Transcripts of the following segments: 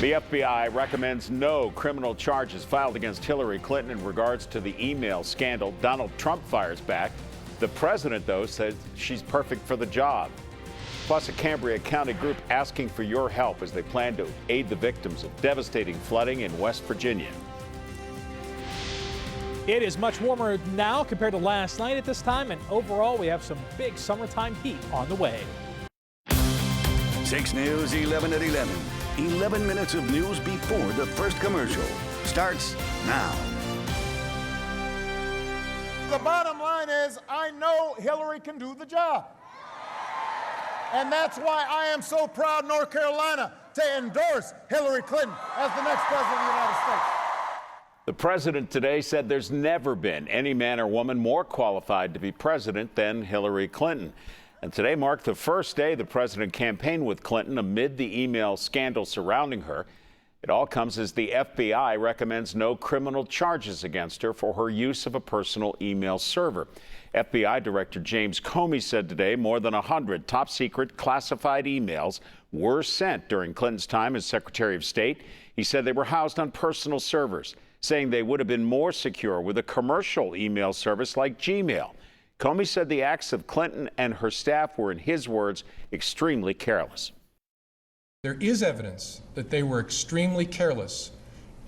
The FBI recommends no criminal charges filed against Hillary Clinton in regards to the email scandal. Donald Trump fires back. The president, though, says she's perfect for the job. Plus, a Cambria County group asking for your help as they plan to aid the victims of devastating flooding in West Virginia. It is much warmer now compared to last night at this time, and overall we have some big summertime heat on the way. 6 News 11 at 11. 11 minutes of news before the first commercial starts now. The bottom line is, I know Hillary can do the job. And that's why I am so proud, North Carolina, to endorse Hillary Clinton as the next president of the United States. The president today said there's never been any man or woman more qualified to be president than Hillary Clinton. And today marked the first day the president campaigned with Clinton amid the email scandal surrounding her. It all comes as the FBI recommends no criminal charges against her for her use of a personal email server. FBI Director James Comey said today more than 100 top-secret classified emails were sent during Clinton's time as Secretary of State. He said they were housed on personal servers, saying they would have been more secure with a commercial email service like Gmail. Comey said the acts of Clinton and her staff were, in his words, extremely careless. There is evidence that they were extremely careless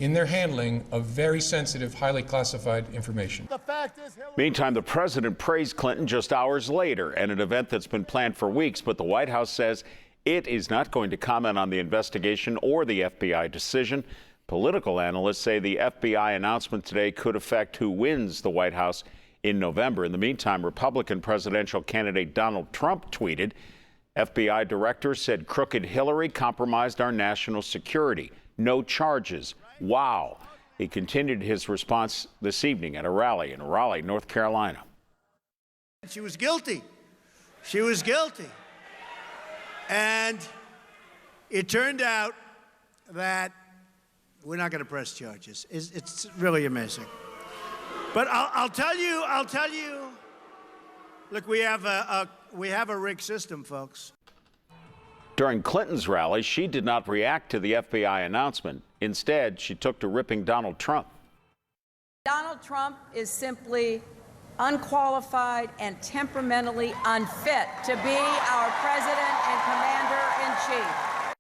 in their handling of very sensitive, highly classified information. Meantime, the president praised Clinton just hours later at an event that's been planned for weeks, but the White House says it is not going to comment on the investigation or the FBI decision. Political analysts say the FBI announcement today could affect who wins the White House in November. In the meantime, Republican presidential candidate Donald Trump tweeted, FBI director said crooked Hillary compromised our national security. No charges. Wow. He continued his response this evening at a rally in Raleigh, North Carolina. She was guilty. She was guilty. And it turned out that we're not going to press charges. It's really amazing. But I'll tell you, look, we have a rigged system, folks. During Clinton's rally, she did not react to the FBI announcement. Instead, she took to ripping Donald Trump. Donald Trump is simply unqualified and temperamentally unfit to be our president and commander-in-chief.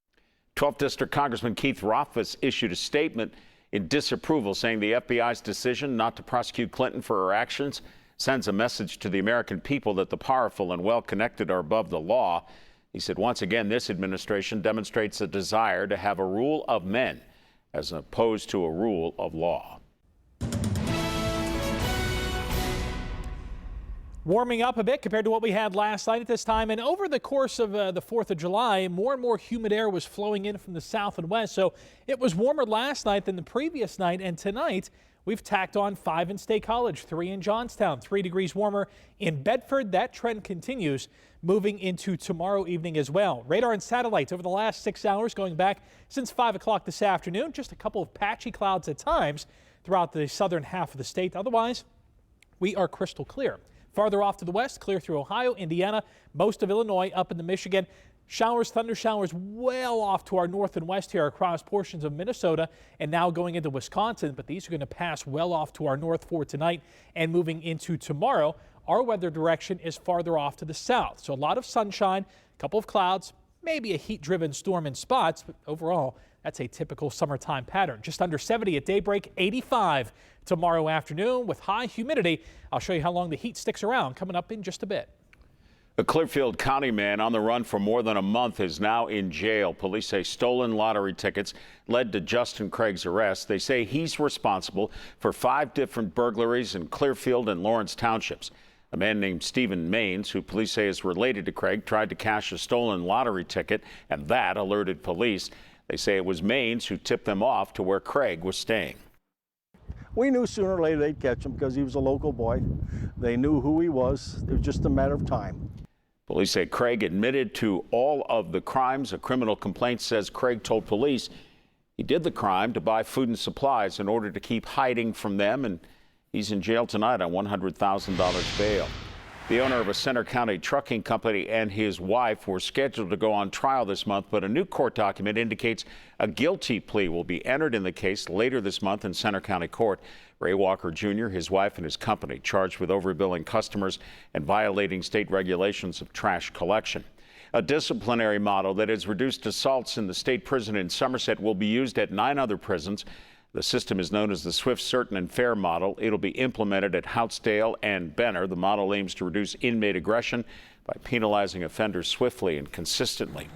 12th District Congressman Keith Rothfus issued a statement in disapproval, saying the FBI's decision not to prosecute Clinton for her actions sends a message to the American people that the powerful and well-connected are above the law. He said, once again, this administration demonstrates a desire to have a rule of men as opposed to a rule of law. Warming up a bit compared to what we had last night at this time, and over the course of the 4th of July, more and more humid air was flowing in from the south and west, so it was warmer last night than the previous night, and tonight we've tacked on 5 in State College, 3 in Johnstown, 3 degrees warmer in Bedford. That trend continues moving into tomorrow evening as well. Radar and satellites over the last 6 hours going back since 5 o'clock this afternoon. Just a couple of patchy clouds at times throughout the southern half of the state. Otherwise, we are crystal clear. Farther off to the west, clear through Ohio, Indiana, most of Illinois, up into Michigan. Showers, thunder showers well off to our north and west here across portions of Minnesota and now going into Wisconsin. But these are going to pass well off to our north for tonight and moving into tomorrow. Our weather direction is farther off to the south. So a lot of sunshine, a couple of clouds, maybe a heat-driven storm in spots. But overall, that's a typical summertime pattern. Just under 70 at daybreak, 85 tomorrow afternoon with high humidity. I'll show you how long the heat sticks around coming up in just a bit. A Clearfield County man on the run for more than a month is now in jail. Police say stolen lottery tickets led to Justin Craig's arrest. They say he's responsible for 5 different burglaries in Clearfield and Lawrence townships. A man named Stephen Maines, who police say is related to Craig, tried to cash a stolen lottery ticket, and that alerted police. They say it was Maines who tipped them off to where Craig was staying. We knew sooner or later they'd catch him because he was a local boy. They knew who he was. It was just a matter of time. Police say Craig admitted to all of the crimes. A criminal complaint says Craig told police he did the crime to buy food and supplies in order to keep hiding from them, and he's in jail tonight on $100,000 bail. The owner of a Center County trucking company and his wife were scheduled to go on trial this month, but a new court document indicates a guilty plea will be entered in the case later this month in Center County Court. Ray Walker Jr., his wife, and his company charged with overbilling customers and violating state regulations of trash collection. A disciplinary model that has reduced assaults in the state prison in Somerset will be used at 9 other prisons. The system is known as the Swift, Certain, and Fair model. It'll be implemented at Houtsdale and Benner. The model aims to reduce inmate aggression by penalizing offenders swiftly and consistently.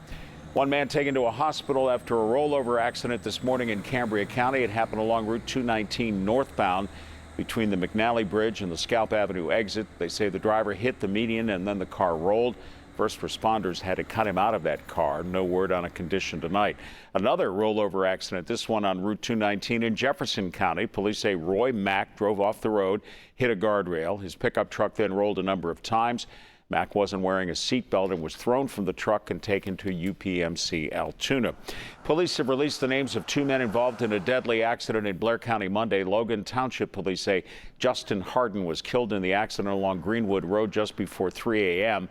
One man taken to a hospital after a rollover accident this morning in Cambria County. It happened along Route 219 northbound between the McNally Bridge and the Scalp Avenue exit. They say the driver hit the median and then the car rolled. First responders had to cut him out of that car. No word on a condition tonight. Another rollover accident, this one on Route 219 in Jefferson County. Police say Roy Mack drove off the road, hit a guardrail. His pickup truck then rolled a number of times. Mack wasn't wearing a seatbelt and was thrown from the truck and taken to UPMC Altoona. Police have released the names of 2 men involved in a deadly accident in Blair County Monday. Logan Township police say Justin Harden was killed in the accident along Greenwood Road just before 3 a.m.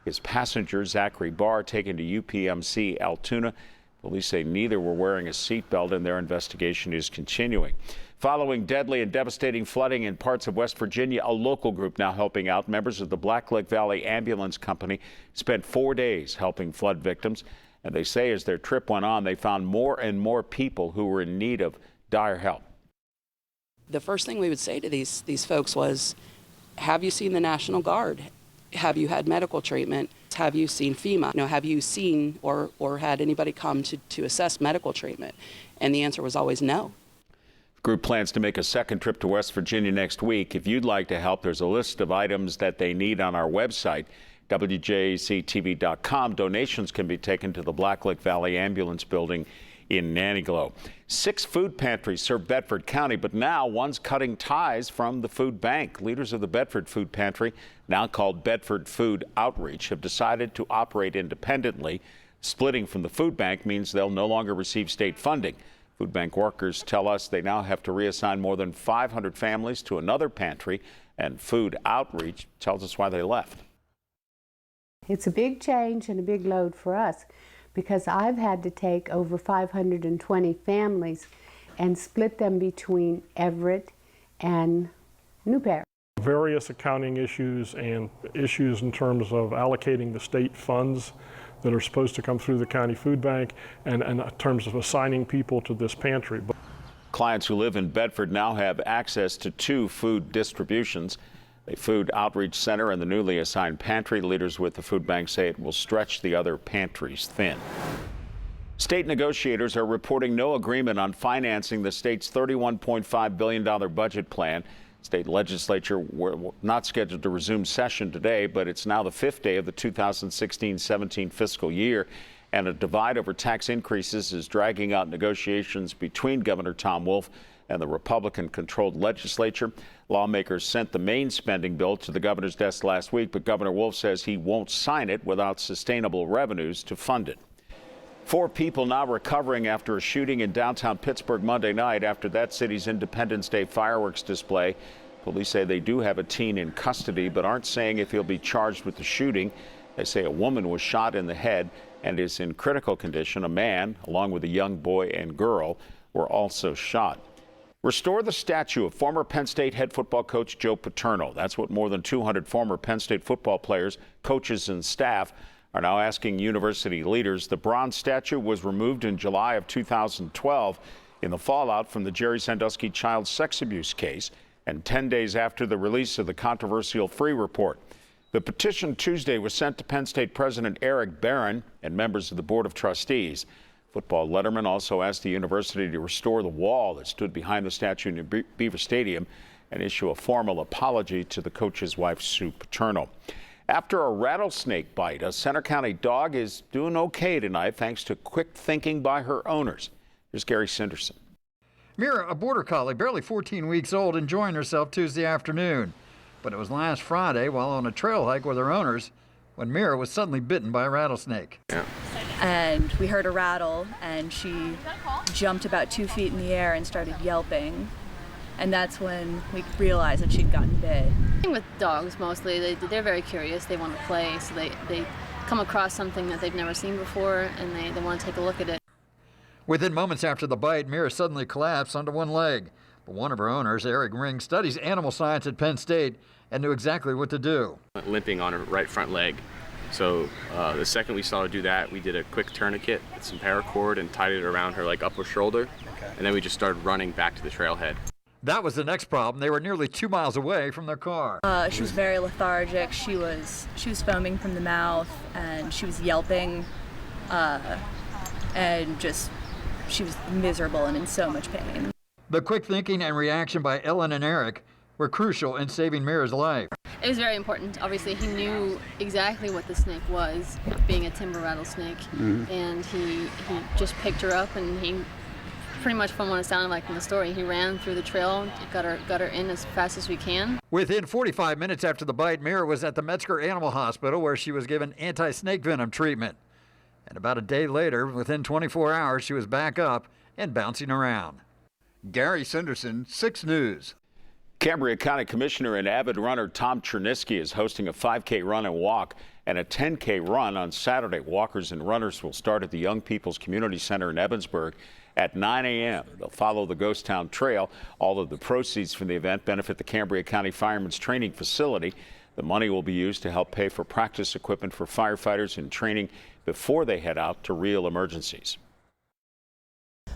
His passenger, Zachary Barr, taken to UPMC Altoona. Police say neither were wearing a seatbelt and their investigation is continuing. Following deadly and devastating flooding in parts of West Virginia, a local group now helping out. Members of the Black Lake Valley Ambulance Company spent 4 days helping flood victims. And they say as their trip went on, they found more and more people who were in need of dire help. The first thing we would say to these folks was, have you seen the National Guard? Have you had medical treatment? Have you seen FEMA? Have you seen or had anybody come to assess medical treatment? And the answer was always no. The group plans to make a second trip to West Virginia next week. If you'd like to help, there's a list of items that they need on our website, WJACTV.com. Donations can be taken to the Black Lake Valley Ambulance Building in Nannyglow. 6 food pantries serve Bedford County, but now one's cutting ties from the food bank. Leaders of the Bedford Food Pantry, now called Bedford Food Outreach, have decided to operate independently. Splitting from the food bank means they'll no longer receive state funding. Food bank workers tell us they now have to reassign more than 500 families to another pantry, and Food Outreach tells us why they left. It's a big change and a big load for us, because I've had to take over 520 families and split them between Everett and New Paris. Various accounting issues and issues in terms of allocating the state funds that are supposed to come through the county food bank and in terms of assigning people to this pantry. Clients who live in Bedford now have access to 2 food distributions. A food outreach center and the newly assigned pantry. Leaders with the food bank say it will stretch the other pantries thin. State negotiators are reporting no agreement on financing the state's $31.5 billion budget plan. State legislature were not scheduled to resume session today, but it's now the 5th day of the 2016-17 fiscal year, and a divide over tax increases is dragging out negotiations between Governor Tom Wolf and the Republican-controlled legislature. Lawmakers sent the main spending bill to the governor's desk last week, but Governor Wolf says he won't sign it without sustainable revenues to fund it. 4 people now recovering after a shooting in downtown Pittsburgh Monday night after that city's Independence Day fireworks display. Police say they do have a teen in custody, but aren't saying if he'll be charged with the shooting. They say a woman was shot in the head and is in critical condition. A man, along with a young boy and girl, were also shot. Restore the statue of former Penn State head football coach Joe Paterno. That's what more than 200 former Penn State football players, coaches, and staff are now asking university leaders. The bronze statue was removed in July of 2012 in the fallout from the Jerry Sandusky child sex abuse case and 10 days after the release of the controversial Free Report. The petition Tuesday was sent to Penn State President Eric Barron and members of the Board of Trustees. Football letterman also asked the university to restore the wall that stood behind the statue in Beaver Stadium and issue a formal apology to the coach's wife, Sue Paterno. After a rattlesnake bite, a Center County dog is doing okay tonight thanks to quick thinking by her owners. Here's Gary Sinderson. Mira, a border collie, barely 14 weeks old, enjoying herself Tuesday afternoon. But it was last Friday while on a trail hike with her owners when Mira was suddenly bitten by a rattlesnake. Yeah. And we heard a rattle, and she jumped about 2 feet in the air and started yelping. and that's when we realized that she'd gotten bit. With dogs mostly, they're very curious, they want to play, so they come across something that they've never seen before and they want to take a look at it. Within moments after the bite, Mira suddenly collapsed onto one leg. But one of her owners, Eric Ring, studies animal science at Penn State and knew exactly what to do. Limping on her right front leg. So the second we saw her do that, we did a quick tourniquet with some paracord and tied it around her like upper shoulder. And then we just started running back to the trailhead. That was the next problem. They were nearly 2 miles away from their car. She was very lethargic. She was foaming from the mouth, and she was yelping, and just she was miserable and in so much pain. The quick thinking and reaction by Ellen and Eric were crucial in saving Mira's life. It was very important. Obviously, he knew exactly what the snake was, being a timber rattlesnake, and he just picked her up, and he pretty much, from what it sounded like in the story, he ran through the trail, got her in as fast as we can. Within 45 minutes after the bite, Mira was at the Metzger Animal Hospital where she was given anti-snake venom treatment. And about a day later, within 24 hours, she was back up and bouncing around. Gary Sanderson, 6 News. Cambria County Commissioner and avid runner Hunter Tresnicky is hosting a 5K run and walk and a 10K run on Saturday. Walkers and runners will start at the Young People's Community Center in Evansburg at 9 a.m. They'll follow the Ghost Town Trail. All of the proceeds from the event benefit the Cambria County Firemen's Training Facility. The money will be used to help pay for practice equipment for firefighters in training before they head out to real emergencies.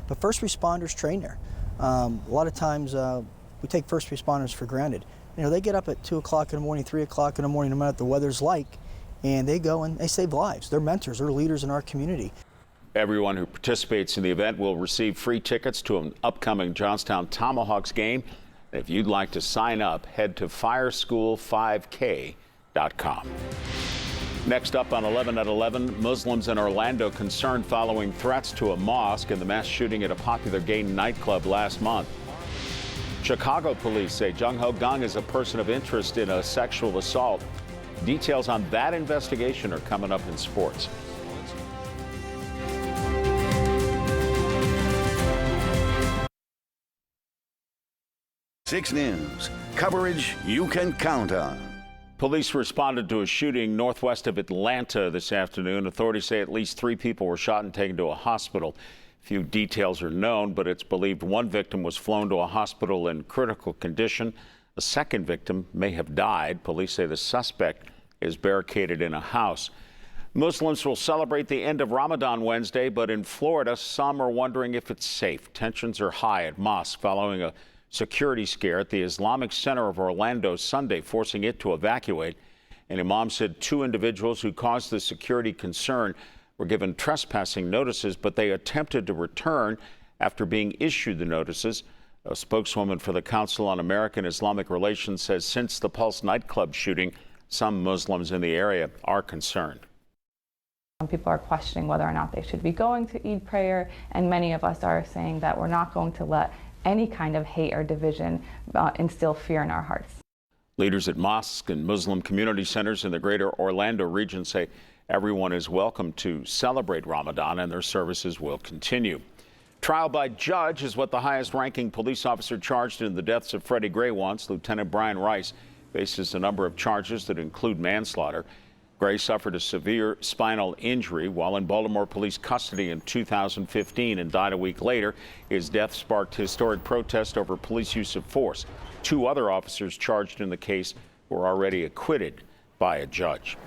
The first responders train there. A lot of times we take first responders for granted. You know, they get up at 2 o'clock in the morning, 3 o'clock in the morning, no matter what the weather's like, and they go and they save lives. They're mentors, they're leaders in our community. Everyone who participates in the event will receive free tickets to an upcoming Johnstown Tomahawks game. If you'd like to sign up, head to fireschool5k.com. Next up on 11 at 11, Muslims in Orlando concerned following threats to a mosque and the mass shooting at a popular gay nightclub last month. Chicago police say Jung Ho Gang is a person of interest in a sexual assault. Details on that investigation are coming up in sports. Six News. Coverage you can count on. Police responded to a shooting northwest of Atlanta this afternoon. Authorities say at least 3 people were shot and taken to a hospital. Few details are known, but it's believed one victim was flown to a hospital in critical condition. A second victim may have died. Police say the suspect is barricaded in a house. Muslims will celebrate the end of Ramadan Wednesday, but in Florida, some are wondering if it's safe. Tensions are high at mosques following a security scare at the Islamic Center of Orlando Sunday, forcing it to evacuate. An imam said 2 individuals who caused the security concern were given trespassing notices, but they attempted to return after being issued the notices. A spokeswoman for the Council on American Islamic Relations says since the Pulse nightclub shooting, some Muslims in the area are concerned. Some people are questioning whether or not they should be going to Eid prayer, and many of us are saying that we're not going to let any kind of hate or division instill fear in our hearts. Leaders at mosques and Muslim community centers in the greater Orlando region say everyone is welcome to celebrate Ramadan and their services will continue. Trial by judge is what the highest ranking police officer charged in the deaths of Freddie Gray wants. Lieutenant Brian Rice faces a number of charges that include manslaughter. Gray suffered a severe spinal injury while in Baltimore police custody in 2015 and died a week later. His death sparked historic protest over police use of force. 2 other officers charged in the case were already acquitted by a judge.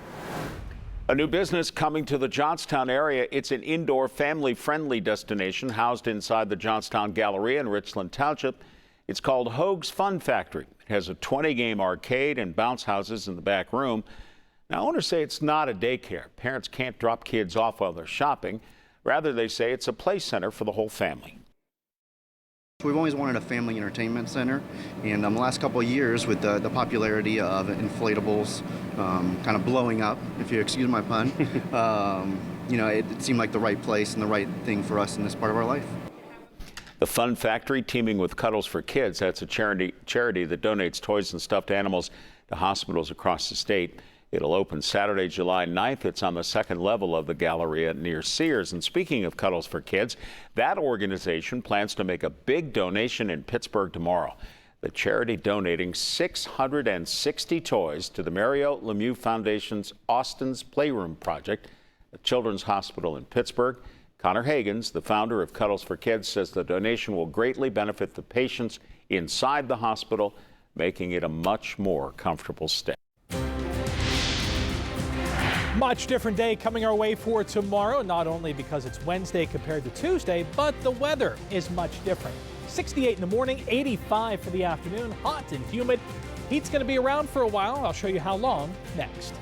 A new business coming to the Johnstown area. It's an indoor family-friendly destination housed inside the Johnstown Galleria in Richland Township. It's called Hoag's Fun Factory. It has a 20-game arcade and bounce houses in the back room. Now, owners say it's not a daycare. Parents can't drop kids off while they're shopping. Rather, they say it's a play center for the whole family. We've always wanted a family entertainment center, and the last couple of years with the popularity of inflatables kind of blowing up, if you excuse my pun, you know, it seemed like the right place and the right thing for us in this part of our life. The Fun Factory, teaming with Cuddles for Kids, that's a charity that donates toys and stuffed animals to hospitals across the state. It'll open Saturday, July 9th. It's on the 2nd level of the Galleria near Sears. And speaking of Cuddles for Kids, that organization plans to make a big donation in Pittsburgh tomorrow. The charity donating 660 toys to the Mario Lemieux Foundation's Austin's Playroom Project, a children's hospital in Pittsburgh. Connor Hagans, the founder of Cuddles for Kids, says the donation will greatly benefit the patients inside the hospital, making it a much more comfortable stay. Much different day coming our way for tomorrow, not only because it's Wednesday compared to Tuesday, but the weather is much different. 68 in the morning, 85 for the afternoon, hot and humid. Heat's going to be around for a while. I'll show you how long next.